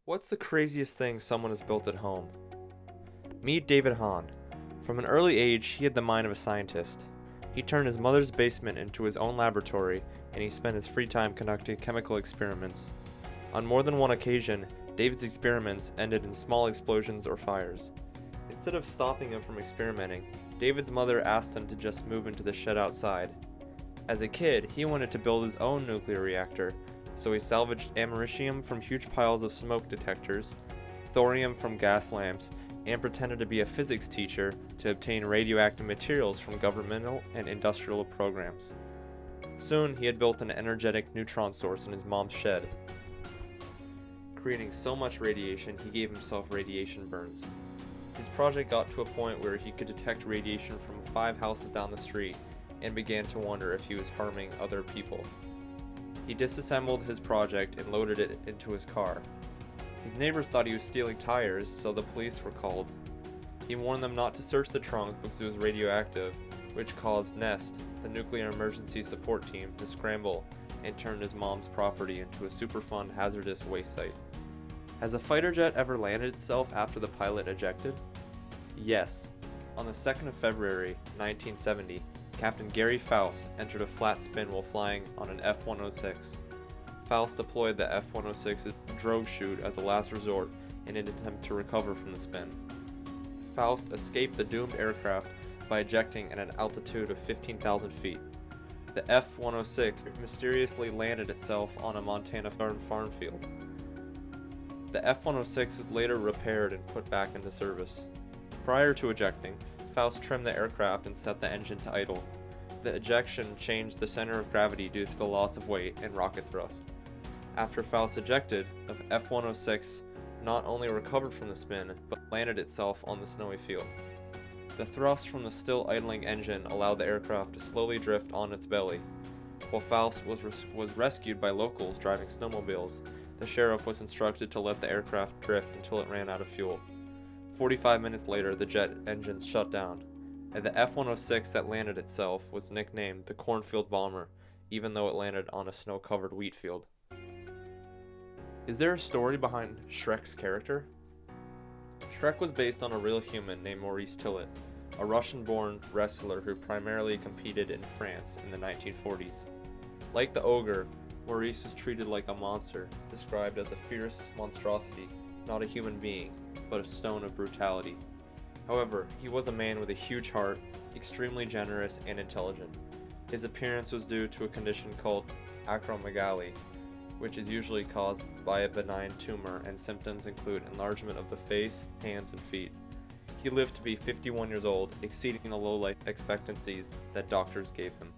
What's the craziest thing someone has built at home? Meet David Hahn. From an early age, he had the mind of a scientist. He turned his mother's basement into his own laboratory, and he spent his free time conducting chemical experiments. On more than one occasion, David's experiments ended in small explosions or fires. Instead of stopping him from experimenting, David's mother asked him to just move into the shed outside. As a kid, he wanted to build his own nuclear reactor, so he salvaged americium from huge piles of smoke detectors, thorium from gas lamps, and pretended to be a physics teacher to obtain radioactive materials from governmental and industrial programs. Soon, he had built an energetic neutron source in his mom's shed. Creating so much radiation, he gave himself radiation burns. His project got to a point where he could detect radiation from 5 houses down the street and began to wonder if he was harming other people. He disassembled his project and loaded it into his car. His neighbors thought he was stealing tires, so the police were called. He warned them not to search the trunk because it was radioactive, which caused NEST, the Nuclear Emergency Support Team, to scramble and turn his mom's property into a Superfund hazardous waste site. Has a fighter jet ever landed itself after the pilot ejected? Yes. On the 2nd of February, 1970, Captain Gary Faust entered a flat spin while flying on an F-106. Faust deployed the F-106's drogue chute as a last resort in an attempt to recover from the spin. Faust escaped the doomed aircraft by ejecting at an altitude of 15,000 feet. The F-106 mysteriously landed itself on a Montana farm field. The F-106 was later repaired and put back into service. Prior to ejecting, Faust trimmed the aircraft and set the engine to idle. The ejection changed the center of gravity due to the loss of weight and rocket thrust. After Faust ejected, the F-106 not only recovered from the spin, but landed itself on the snowy field. The thrust from the still idling engine allowed the aircraft to slowly drift on its belly. While Faust was rescued by locals driving snowmobiles, the sheriff was instructed to let the aircraft drift until it ran out of fuel. 45 minutes later, the jet engines shut down, and the F-106 that landed itself was nicknamed the Cornfield Bomber, even though it landed on a snow-covered wheat field. Is there a story behind Shrek's character? Shrek was based on a real human named Maurice Tillet, a Russian-born wrestler who primarily competed in France in the 1940s. Like the ogre, Maurice was treated like a monster, described as a fierce monstrosity, not a human being, but a stone of brutality. However, he was a man with a huge heart, extremely generous and intelligent. His appearance was due to a condition called acromegaly, which is usually caused by a benign tumor, and symptoms include enlargement of the face, hands, and feet. He lived to be 51 years old, exceeding the low life expectancies that doctors gave him.